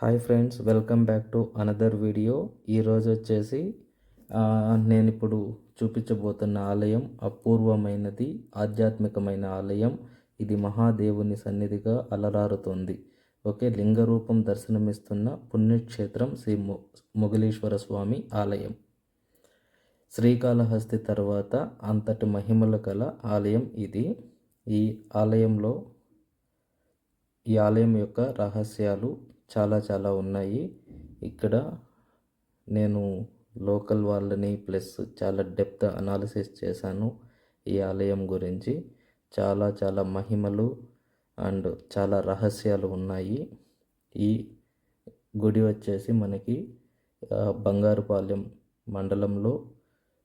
Hi friends, welcome back to another video. ఈరోజు వచ్చేసి నేను ఇప్పుడు చూపించబోతున్న ఆలయం అపూర్వమైనది, ఆధ్యాత్మికమైన ఆలయం. ఇది మహాదేవుని సన్నిధిగా అలరారుతోంది. ఓకే, లింగ రూపం దర్శనమిస్తున్న పుణ్యక్షేత్రం శ్రీ మొగలీశ్వర స్వామి ఆలయం. శ్రీకాళహస్తి తర్వాత అంతటి మహిమలు గల ఆలయం ఇది. ఈ ఆలయం యొక్క రహస్యాలు చాలా ఉన్నాయి. ఇక్కడ నేను లోకల్ వాళ్ళని ప్లస్ చాలా డెప్త్ అనాలిసిస్ చేశాను. ఈ ఆలయం గురించి చాలా మహిమలు అండ్ చాలా రహస్యాలు ఉన్నాయి. ఈ గుడి వచ్చేసి మనకి బంగారుపాలెం మండలంలో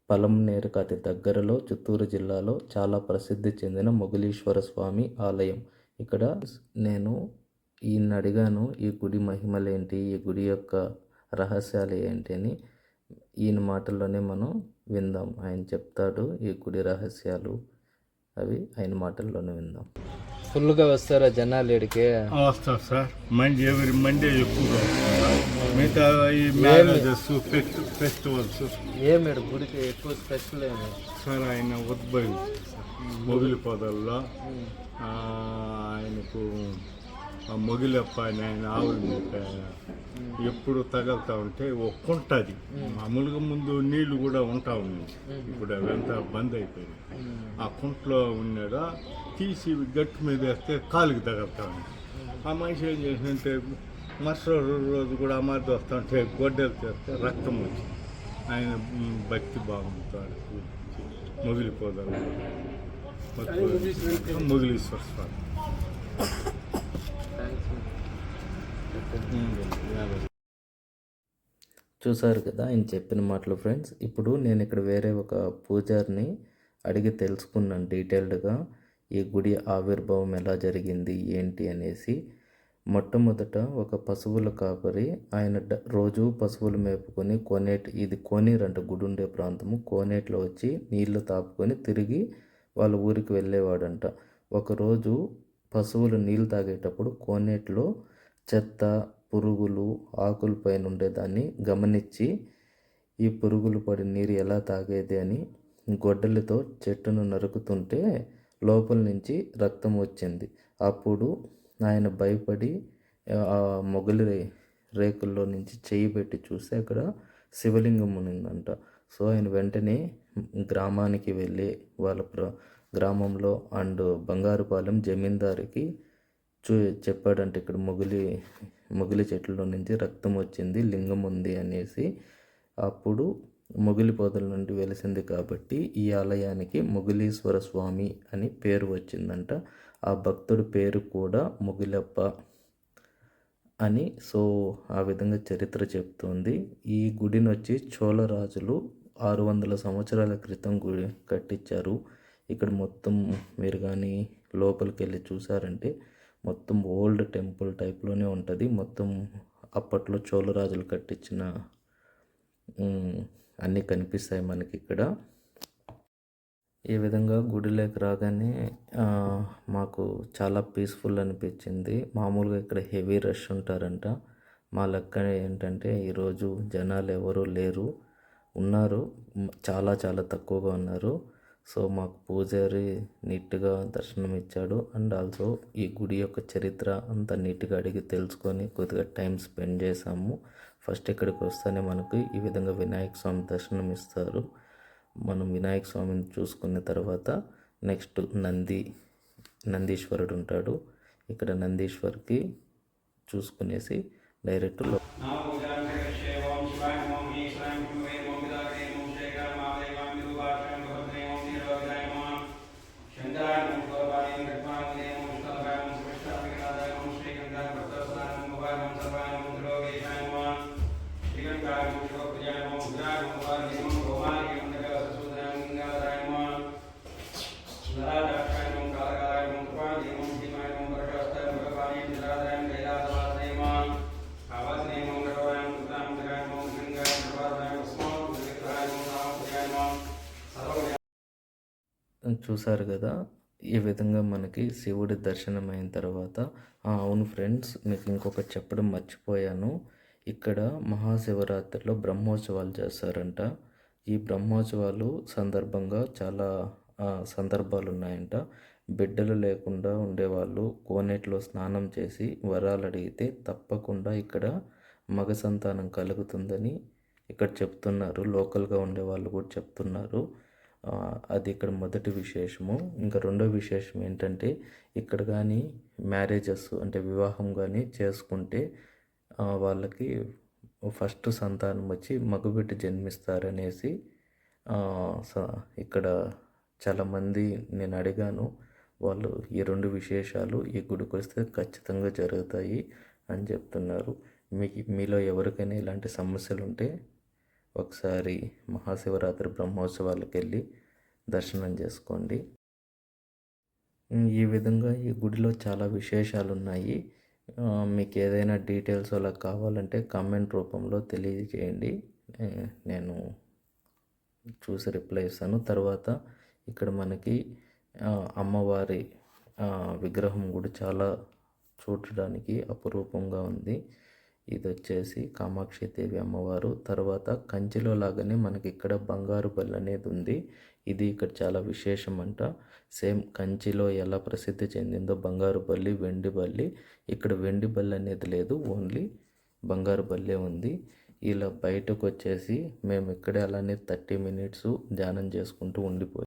పలంనేరుకు అతి దగ్గరలో చిత్తూరు జిల్లాలో చాలా ప్రసిద్ధి చెందిన మొగలీశ్వర స్వామి ఆలయం. ఇక్కడ నేను ఈయన అడిగాను, ఈ గుడి మహిమలేంటి, ఈ గుడి యొక్క రహస్యాలు ఏంటి అని. ఈయన మాటల్లోనే మనం విందాం. ఆయన చెప్తాడు ఈ గుడి రహస్యాలు, అవి ఆయన మాటల్లోనే విందాం. ఫుల్గా వస్తారా జనాలు ఇక్కడికి? వస్తారు సార్. ఎవరి మండే ఎక్కువగా మిగతా ఈ మ్యారేజెస్ ఫెస్టివల్స్. ఏమి గుడికి ఎక్కువ స్పెషల్ ఏమి సార్? ఆయన ఉద్భవి మొగిలి పొదల్లో ఆయనకు మొగిలప్ప అని ఆయన ఆవులు ఎప్పుడు తగలుతూ ఉంటే ఒక్కుంటుంది. మామూలుగా ముందు నీళ్లు కూడా ఉంటా ఉన్నాయి, ఇప్పుడు అవంతా బంద్ అయిపోయింది. ఆ కుంట్లో ఉన్నాడా తీసి గట్టు మీద వేస్తే కాలుకి తగలుతూ ఉంది. ఆ మనిషి ఏం చేసినంటే మరుసటి రోజు కూడా అమర్ది వస్తూ ఉంటే గొడ్డలు చేస్తే రక్తం వచ్చి ఆయన భక్తి బాగుంటాడు. మొగిలిపోదారు మొగిలీశ్వర స్వామి. చూసారు కదా ఆయన చెప్పిన మాటలు ఫ్రెండ్స్. ఇప్పుడు నేను ఇక్కడ వేరే ఒక పూజారిని అడిగి తెలుసుకున్నాను డీటెయిల్డ్గా ఈ గుడి ఆవిర్భావం ఎలా జరిగింది ఏంటి అనేసి. మొట్టమొదట ఒక పశువుల కాపరి, ఆయన రోజు పశువులు మేపుకొని ఇది కోనేరు అంట గుడి ఉండే ప్రాంతము. కోనేట్లో వచ్చి నీళ్లు తాపుకొని తిరిగి వాళ్ళ ఊరికి వెళ్ళేవాడంట. ఒకరోజు పశువులు నీళ్ళు తాగేటప్పుడు కోనేట్లో చెత్త, పురుగులు ఆకుల పైన ఉండేదాన్ని గమనించి ఈ పురుగులు పడి నీరు ఎలా తాగేది అని గొడ్డలితో చెట్టును నరుకుతుంటే లోపల నుంచి రక్తం వచ్చింది. అప్పుడు ఆయన భయపడి ఆ మొగలి రేకుల్లో నుంచి చెయ్యి పెట్టి చూస్తే అక్కడ శివలింగం ఉన్నదంట. సో ఆయన వెంటనే గ్రామానికి వెళ్ళి వాళ్ళ గ్రామంలో అండ్ బంగారుపాలెం జమీందారికి చెప్పాడంటే ఇక్కడ మొగిలి చెట్లలో నుంచి రక్తం వచ్చింది, లింగం ఉంది అనేసి. అప్పుడు మొగిలి పొదల నుండి వెలిసింది కాబట్టి ఈ ఆలయానికి మొగలీశ్వర స్వామి అని పేరు వచ్చిందంట. ఆ భక్తుడి పేరు కూడా మొగిలప్ప అని. సో ఆ విధంగా చరిత్ర చెప్తోంది. ఈ గుడిని వచ్చి చోళరాజులు 600 సంవత్సరాల క్రితం గుడి కట్టించారు. ఇక్కడ మొత్తం మీరు కానీ లోపలికి వెళ్ళి చూసారంటే మొత్తం ఓల్డ్ టెంపుల్ టైప్లోనే ఉంటుంది. మొత్తం అప్పట్లో చోళరాజులు కట్టించిన అన్నీ కనిపిస్తాయి మనకి ఇక్కడ. ఈ విధంగా గుడిలోకి రాగానే మాకు చాలా పీస్ఫుల్ అనిపించింది. మామూలుగా ఇక్కడ హెవీ రష్ ఉంటారంట. మా లెక్క ఏంటంటే ఈరోజు జనాలు ఎవరు లేరు, ఉన్నారు చాలా తక్కువగా ఉన్నారు. సో మాకు పూజారి నీట్గా దర్శనం ఇచ్చాడు. అండ్ ఆల్సో ఈ గుడి యొక్క చరిత్ర అంతా నీట్గా అడిగి తెలుసుకొని కొద్దిగా టైం స్పెండ్ చేసాము. ఫస్ట్ ఇక్కడికి వస్తేనే మనకు ఈ విధంగా వినాయక స్వామి దర్శనం ఇస్తారు. మనం వినాయక స్వామిని చూసుకున్న తర్వాత నెక్స్ట్ నందీశ్వరుడు ఉంటాడు. ఇక్కడ నందీశ్వరికి చూసుకునేసి డైరెక్ట్ చూసారు కదా. ఈ విధంగా మనకి శివుడి దర్శనం అయిన తర్వాత అవును ఫ్రెండ్స్, మీకు ఇంకొకటి చెప్పడం మర్చిపోయాను. ఇక్కడ మహాశివరాత్రిలో బ్రహ్మోత్సవాలు చేస్తారంట. ఈ బ్రహ్మోత్సవాలు సందర్భంగా చాలా సందర్భాలు ఉన్నాయంట. బిడ్డలు లేకుండా ఉండేవాళ్ళు కోనేటిలో స్నానం చేసి వరాలు అడిగితే తప్పకుండా ఇక్కడ మగ సంతానం కలుగుతుందని ఇక్కడ చెప్తున్నారు. లోకల్గా ఉండేవాళ్ళు కూడా చెప్తున్నారు. అది ఇక్కడ మొదటి విశేషము. ఇంకా రెండో విశేషం ఏంటంటే, ఇక్కడ కానీ మ్యారేజెస్ అంటే వివాహం కానీ చేసుకుంటే వాళ్ళకి ఫస్ట్ సంతానం వచ్చి మగబిడ్డ జన్మిస్తారనేసి ఇక్కడ చాలామంది నేను అడిగాను. వాళ్ళు ఈ రెండు విశేషాలు ఈ గుడికి వస్తే ఖచ్చితంగా జరుగుతాయి అని చెప్తున్నారు. మీలో ఎవరికైనా ఇలాంటి సమస్యలు ఉంటే ఒకసారి మహాశివరాత్రి బ్రహ్మోత్సవాలకు వెళ్ళి దర్శనం చేసుకోండి. ఈ విధంగా ఈ గుడిలో చాలా విశేషాలు ఉన్నాయి. మీకు ఏదైనా డీటెయిల్స్ అలా కావాలంటే కామెంట్ రూపంలో తెలియజేయండి, నేను చూసి రిప్లై ఇస్తాను. తర్వాత ఇక్కడ మనకి అమ్మవారి విగ్రహం కూడా చాలా చూడడానికి అపురూపంగా ఉంది. ఇది వచ్చేసి కామాక్షిదేవి అమ్మవారు. తర్వాత కంచిలో లాగానే మనకి ఇక్కడ బంగారు బల్లి అనేది ఉంది. ఇది ఇక్కడ చాలా విశేషం అంట. సేమ్ కంచిలో ఎలా ప్రసిద్ధి చెందిందో బంగారు బల్లి, వెండి బల్లి, ఇక్కడ వెండి బల్లి అనేది లేదు, ఓన్లీ బంగారు బల్లే ఉంది. ఇలా బయటకు వచ్చేసి మేము ఇక్కడే అలానే 30 minutes ధ్యానం చేసుకుంటూ ఉండిపోయాం.